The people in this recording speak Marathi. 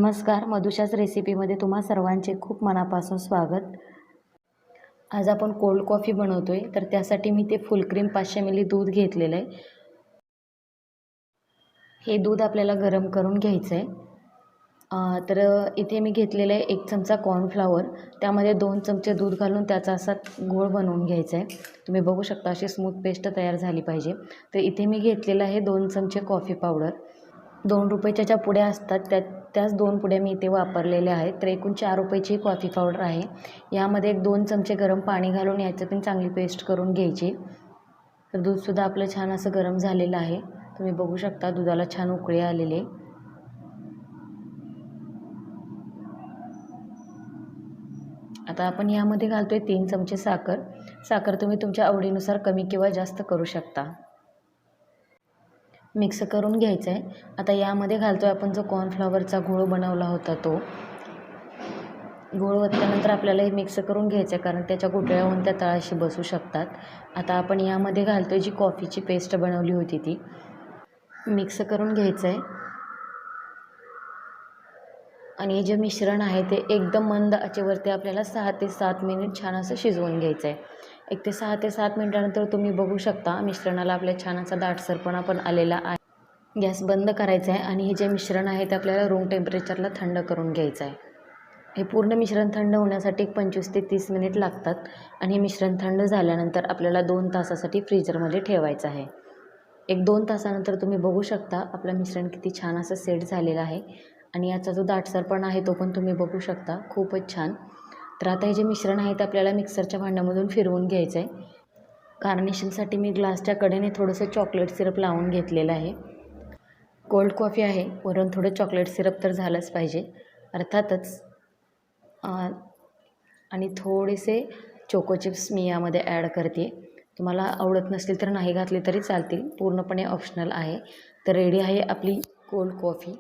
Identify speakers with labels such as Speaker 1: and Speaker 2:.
Speaker 1: नमस्कार, मधुशाच रेसिपीमध्ये तुम्हा सर्वांचे खूप मनापासून स्वागत। आज आपण कोल्ड कॉफी बनवतोय, तर त्यासाठी मी ते फुल क्रीम 500 मिली दूध घेतलेलं आहे। हे दूध आपल्याला गरम करून घ्यायचं आहे। तर इथे मी घेतलेलं आहे 1 चमचा कॉर्नफ्लॉवर, त्यामध्ये 2 चमचे दूध घालून त्याचा असा घोळ बनवून घ्यायचा आहे। तुम्ही बघू शकता अशी स्मूथ पेस्ट तयार झाली पाहिजे। तर इथे मी घेतलेलं आहे 2 चमचे कॉफी पावडर। 2 रुपयाच्या ज्या पुड्या असतात त्याच 2 पुड्या मी इथे वापरलेल्या आहेत। तर एकूण 4 रुपयाची कॉफी पावडर आहे। यामध्ये 2 चमचे गरम पाणी घालून याची पण चांगली पेस्ट करून घ्यायची। तर दूधसुद्धा आपलं छान असं गरम झालेलं आहे। तुम्ही बघू शकता दुधाला छान उकळी आलेली आहे। आता आपण यामध्ये घालतोय 3 चमचे साखर। साखर तुम्ही तुमच्या आवडीनुसार कमी किंवा जास्त करू शकता। मिक्स करून घ्यायचं आहे। आता यामध्ये घालतोय आपण जो कॉर्नफ्लॉवरचा घोळ बनवला होता तो। घोळ ओतल्यानंतर आपल्याला हे मिक्स करून घ्यायचं आहे, कारण त्याच्या गुठळ्या होऊन त्या तळाशी बसू शकतात। आता आपण यामध्ये घालतोय जी कॉफीची पेस्ट बनवली होती ती मिक्स करून घ्यायचं आहे। आणि हे जे मिश्रण आहे ते एकदम मंद आचेवरती आपल्याला 6 ते 7 मिनिट छान असं शिजवून घ्यायचं आहे। 1 ते 6 ते 7 मिनिटानंतर तुम्ही बघू शकता मिश्रणाला आपल्या छान असा दाटसरपणा पण आलेला आहे। गॅस बंद करायचा आहे आणि हे जे मिश्रण आहे ते आपल्याला रूम टेम्परेचरला थंड करून घ्यायचं आहे। हे पूर्ण मिश्रण थंड होण्यासाठी 25 ते 30 मिनिट लागतात आणि हे मिश्रण थंड झाल्यानंतर आपल्याला 2 तासासाठी फ्रीजरमध्ये ठेवायचं आहे। 1-2 तासानंतर तुम्ही बघू शकता आपलं मिश्रण किती छान असं सेट झालेलं आहे आणि याचा जो दाटसरपणा आहे तो पण तुम्ही बघू शकता, खूपच छान। तर आता हे जे मिश्रण आहे ते आपल्याला मिक्सरच्या भांड्यामधून फिरवून घ्यायचं आहे। गार्निशिंगसाठी मी ग्लासच्या कडेने थोडंसं चॉकलेट सिरप लावून घेतलेलं आहे। कोल्ड कॉफी आहे, वरून थोडं चॉकलेट सिरप तर झालंच पाहिजे अर्थातच। आणि थोडेसे चोको चिप्स मी यामध्ये ॲड करते। तुम्हाला आवडत नसतील तर नाही घातले तरी चालतील, पूर्णपणे ऑप्शनल आहे। तर रेडी आहे आपली कोल्ड कॉफी।